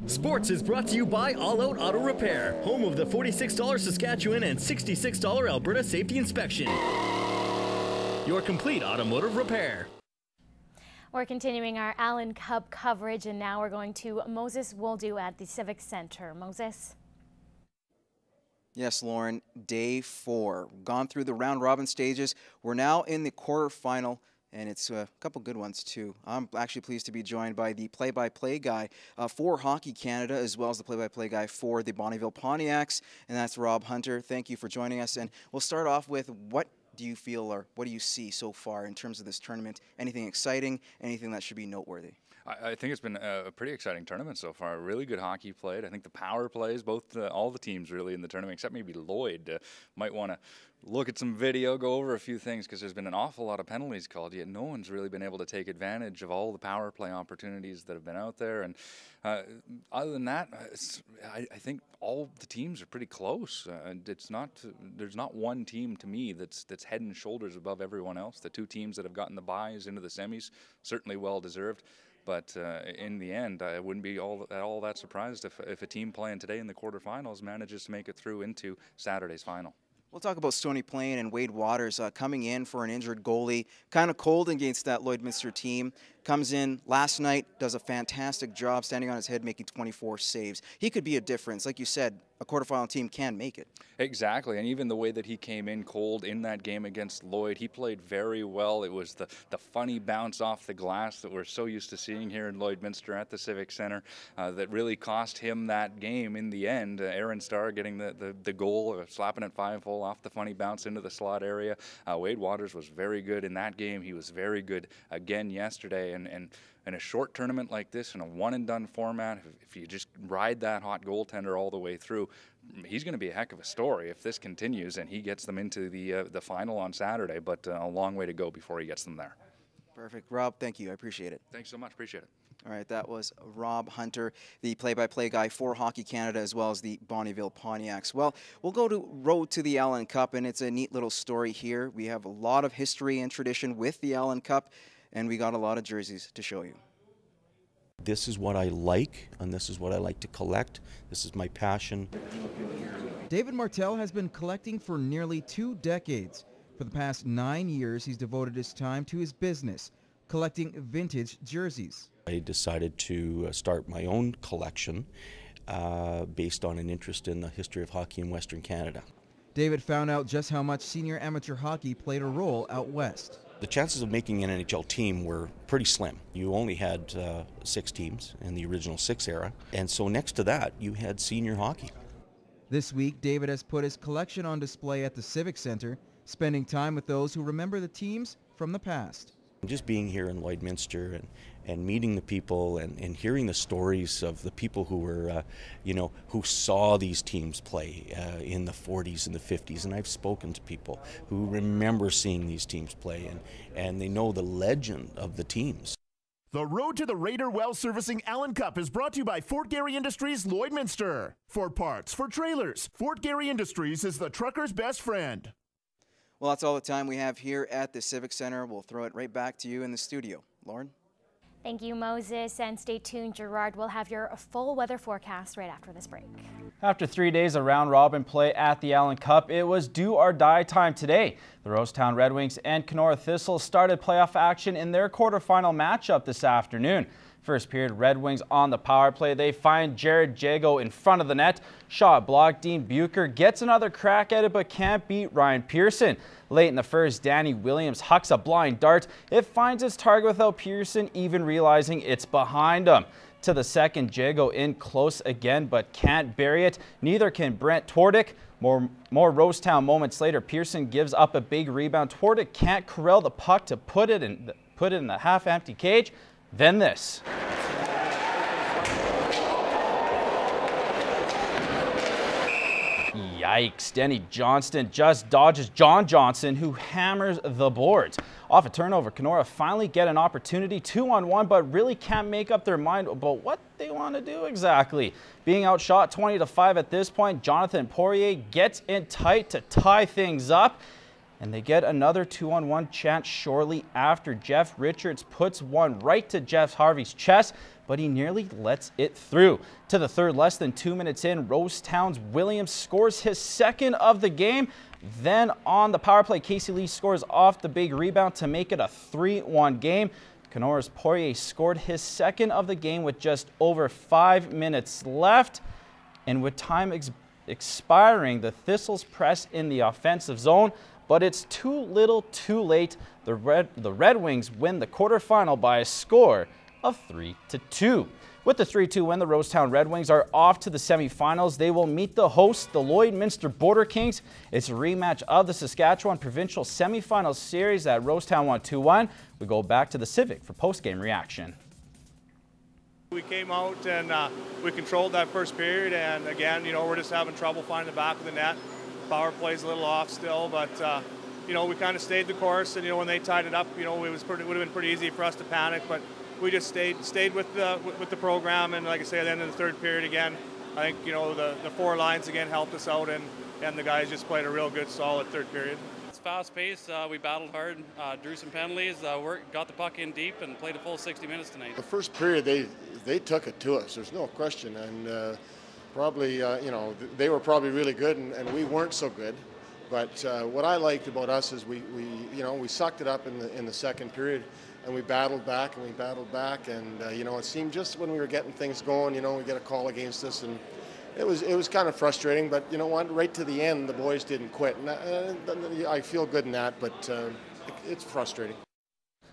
Sports is brought to you by All Out Auto Repair, home of the $46 Saskatchewan and $66 Alberta Safety Inspection. Your complete automotive repair. We're continuing our Allan Cup coverage, and now we're going to Moses Woldu at the Civic Center. Moses? Yes, Lauren, day 4. Gone through the round-robin stages. We're now in the quarterfinal, and it's a couple good ones, too. I'm actually pleased to be joined by the play-by-play guy for Hockey Canada, as well as the play-by-play guy for the Bonneville Pontiacs, and that's Rob Hunter. Thank you for joining us, and we'll start off with what do you feel or what do you see so far in terms of this tournament? Anything exciting, anything that should be noteworthy? I think it's been a pretty exciting tournament so far. Really good hockey played. I think the power plays, all the teams really in the tournament, except maybe Lloyd, might want to look at some video, go over a few things, because there's been an awful lot of penalties called, yet no one's really been able to take advantage of all the power play opportunities that have been out there. And other than that, I think all the teams are pretty close. There's not one team to me that's head and shoulders above everyone else. The two teams that have gotten the byes into the semis, certainly well deserved. But in the end, I wouldn't be all that surprised if a team playing today in the quarterfinals manages to make it through into Saturday's final. We'll talk about Stony Plain and Wade Waters coming in for an injured goalie. Kind of cold against that Lloydminster team. Comes in last night, does a fantastic job standing on his head, making 24 saves. He could be a difference. Like you said, a quarterfinal team can make it. Exactly, and even the way that he came in cold in that game against Lloyd, he played very well. It was the funny bounce off the glass that we're so used to seeing here in Lloydminster at the Civic Center that really cost him that game in the end. Aaron Starr getting the goal, slapping it 5-hole off the funny bounce into the slot area. Wade Waters was very good in that game. He was very good again yesterday. And in a short tournament like this, in a one-and-done format, if you just ride that hot goaltender all the way through, he's going to be a heck of a story if this continues and he gets them into the final on Saturday, but a long way to go before he gets them there. Perfect. Rob, thank you. I appreciate it. Thanks so much. Appreciate it. All right, that was Rob Hunter, the play-by-play guy for Hockey Canada, as well as the Bonneville Pontiacs. Well, we'll go to road to the Allan Cup, and it's a neat little story here. We have a lot of history and tradition with the Allan Cup, and we got a lot of jerseys to show you. This is what I like, and this is what I like to collect. This is my passion. David Martel has been collecting for nearly 2 decades. For the past 9 years, he's devoted his time to his business, collecting vintage jerseys. I decided to start my own collection based on an interest in the history of hockey in Western Canada. David found out just how much senior amateur hockey played a role out west. The chances of making an NHL team were pretty slim. You only had 6 teams in the original 6 era, and so next to that, you had senior hockey. This week, David has put his collection on display at the Civic Center, spending time with those who remember the teams from the past. Just being here in Lloydminster and meeting the people and hearing the stories of the people who were, who saw these teams play in the 40s and the 50s. And I've spoken to people who remember seeing these teams play and they know the legend of the teams. The road to the Raider Well Servicing Allan Cup is brought to you by Fort Garry Industries, Lloydminster. For parts, for trailers, Fort Garry Industries is the trucker's best friend. Well, that's all the time we have here at the Civic Center. We'll throw it right back to you in the studio. Lauren? Thank you, Moses, and stay tuned. Gerard will have your full weather forecast right after this break. After 3 days of round-robin play at the Allan Cup, it was do-or-die time today. The Rosetown Red Wings and Kenora Thistle started playoff action in their quarterfinal matchup this afternoon. First period, Red Wings on the power play. They find Jared Jagoe in front of the net. Shot blocked. Dean Bucher gets another crack at it but can't beat Ryan Pearson. Late in the first, Danny Williams hucks a blind dart. It finds its target without Pearson even realizing it's behind him. To the second, Jagoe in close again but can't bury it. Neither can Brent Twardick. More Rosetown moments later, Pearson gives up a big rebound. Twardick can't corral the puck to put it in the half-empty cage. Then this. Yikes. Denny Johnston just dodges John Johnson, who hammers the boards. Off a turnover, Kenora finally get an opportunity 2-on-1, but really can't make up their mind about what they want to do exactly. Being outshot 20-5 at this point, Jonathan Poirier gets in tight to tie things up. And they get another 2-on-1 chance shortly after. Jeff Richards puts one right to Jeff Harvey's chest. but he nearly lets it through. To the third, less than 2 minutes in, Rosetown's Williams scores his second of the game. Then on the power play, Casey Lee scores off the big rebound to make it a 3-1 game. Kenor's Poirier scored his second of the game with just over 5 minutes left. And with time expiring, the Thistles press in the offensive zone, but it's too little too late. The Red Wings win the quarterfinal by a score of 3-2. With the 3-2 win, the Rosetown Red Wings are off to the semifinals. They will meet the hosts, the Lloydminster Border Kings. It's a rematch of the Saskatchewan Provincial Semifinals series that Rosetown won 2-1. We go back to the Civic for post-game reaction. We came out and we controlled that first period, and again, we're just having trouble finding the back of the net. Power play's a little off still, but we kind of stayed the course, and when they tied it up, it would have been pretty easy for us to panic, but we just stayed with the program, and like I say, at the end of the third period again, I think the four lines again helped us out, and the guys just played a real good, solid third period. It's fast-paced. We battled hard, drew some penalties, got the puck in deep, and played a full 60 minutes tonight. The first period, they took it to us. There's no question, and probably they were probably really good, and we weren't so good. But what I liked about us is we sucked it up in the second period, and we battled back, and it seemed just when we were getting things going, we get a call against us, and it was kind of frustrating. But you know what? Right to the end, the boys didn't quit, and I feel good in that. But it's frustrating.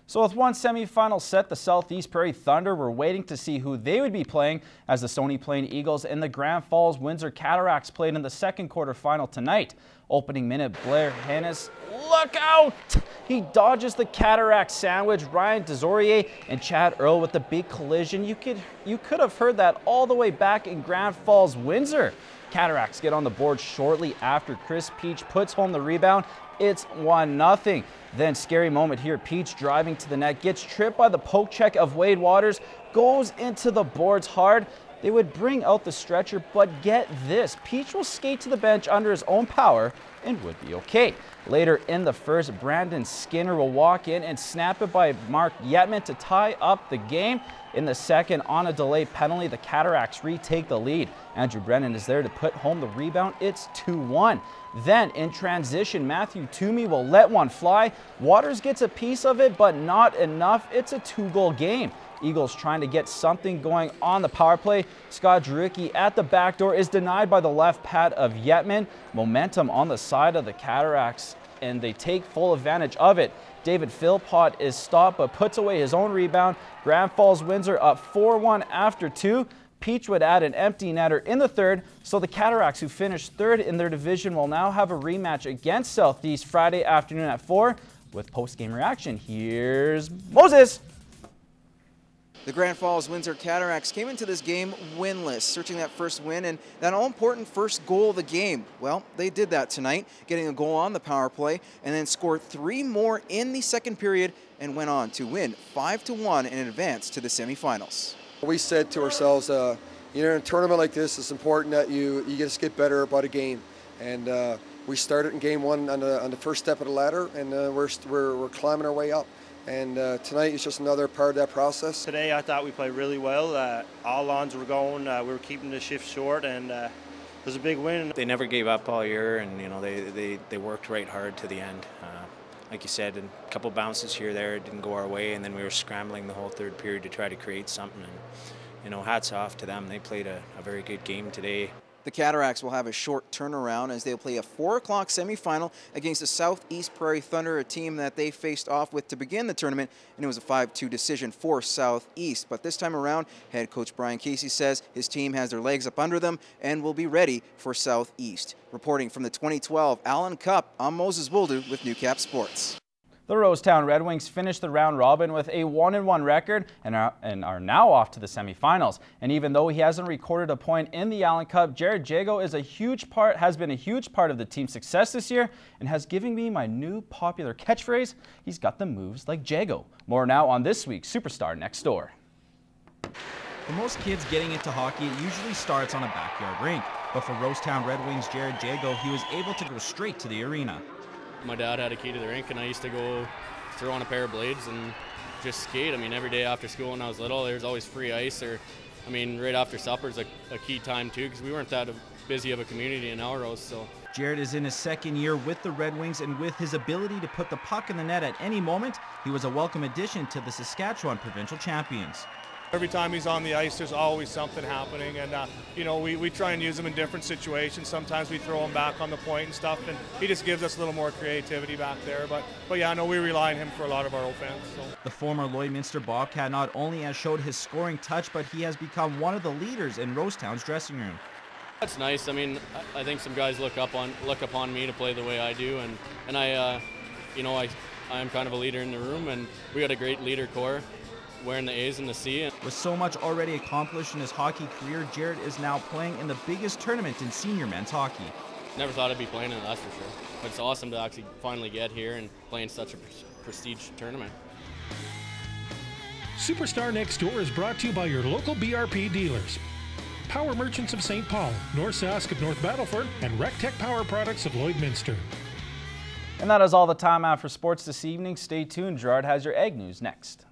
So with one semifinal set, the Southeast Prairie Thunder were waiting to see who they would be playing as the Stony Plain Eagles and the Grand Falls Windsor Cataracts played in the second quarterfinal tonight. Opening minute, Blair Hennis, look out! He dodges the Cataract sandwich. Ryan Desorier and Chad Earl with the big collision. You could have heard that all the way back in Grand Falls, Windsor. Cataracts get on the board shortly after Chris Peach puts home the rebound. It's 1-0. Then scary moment here. Peach driving to the net, gets tripped by the poke check of Wade Waters, goes into the boards hard. They would bring out the stretcher, but get this. Peach will skate to the bench under his own power and would be okay. Later in the first, Brandon Skinner will walk in and snap it by Mark Yetman to tie up the game. In the second, on a delay penalty, the Cataracts retake the lead. Andrew Brennan is there to put home the rebound. It's 2-1. Then in transition, Matthew Toomey will let one fly. Waters gets a piece of it, but not enough. It's a 2-goal game. Eagles trying to get something going on the power play. Scott Druicki at the back door is denied by the left pad of Yetman. Momentum on the side of the Cataracts, and they take full advantage of it. David Philpott is stopped but puts away his own rebound. Grand Falls Windsor up 4-1 after 2. Peach would add an empty netter in the third, so the Cataracts, who finished third in their division, will now have a rematch against Southeast Friday afternoon at 4. With post-game reaction, here's Moses. The Grand Falls Windsor Cataracts came into this game winless, searching that first win and that all-important first goal of the game. Well, they did that tonight, getting a goal on the power play, and then scored 3 more in the second period and went on to win 5-1 and advance to the semifinals. We said to ourselves, in a tournament like this, it's important that you just get better about a game. And we started in game 1 on the first step of the ladder, and we're climbing our way up. And tonight is just another part of that process. Today I thought we played really well. All lines were going. We were keeping the shift short, and it was a big win. They never gave up all year, and they worked right hard to the end. Like you said, a couple bounces here there, it didn't go our way, and then we were scrambling the whole third period to try to create something. And hats off to them. They played a very good game today. The Cataracts will have a short turnaround as they'll play a 4 o'clock semifinal against the Southeast Prairie Thunder, a team that they faced off with to begin the tournament, and it was a 5-2 decision for Southeast. But this time around, head coach Brian Casey says his team has their legs up under them and will be ready for Southeast. Reporting from the 2012 Allan Cup, I'm Moses Woldou with Newcap Sports. The Rosetown Red Wings finished the round robin with a 1-1 record and are now off to the semifinals. And even though he hasn't recorded a point in the Allan Cup, Jared Jagoe has been a huge part of the team's success this year and has given me my new popular catchphrase, he's got the moves like Jagoe. More now on this week's Superstar Next Door. For most kids getting into hockey, it usually starts on a backyard rink. But for Rosetown Red Wings Jared Jagoe, he was able to go straight to the arena. My dad had a key to the rink, and I used to go throw on a pair of blades, and just skate. I mean, every day after school when I was little, there's always free ice, or, I mean, right after supper is a key time too, because we weren't that busy of a community in Elrose. So Jared is in his second year with the Red Wings, and with his ability to put the puck in the net at any moment, he was a welcome addition to the Saskatchewan provincial champions. Every time he's on the ice, there's always something happening, and you know, we try and use him in different situations. Sometimes we throw him back on the point and stuff, and he just gives us a little more creativity back there. But yeah, no, we rely on him for a lot of our offense. So. The former Lloydminster Bobcat not only has showed his scoring touch, but he has become one of the leaders in Rosetown's dressing room. That's nice. I mean, I think some guys look upon me to play the way I do, and I, you know, I am kind of a leader in the room, and we got a great leader core, wearing the A's and the C. With so much already accomplished in his hockey career, Jared is now playing in the biggest tournament in senior men's hockey. Never thought I'd be playing in it, that's for sure. But it's awesome to actually finally get here and play in such a prestige tournament. Superstar Next Door is brought to you by your local BRP dealers. Power Merchants of St. Paul, North Sask of North Battleford, and RecTech Power Products of Lloydminster. And that is all the time I have for sports this evening. Stay tuned. Gerard has your Ag News next.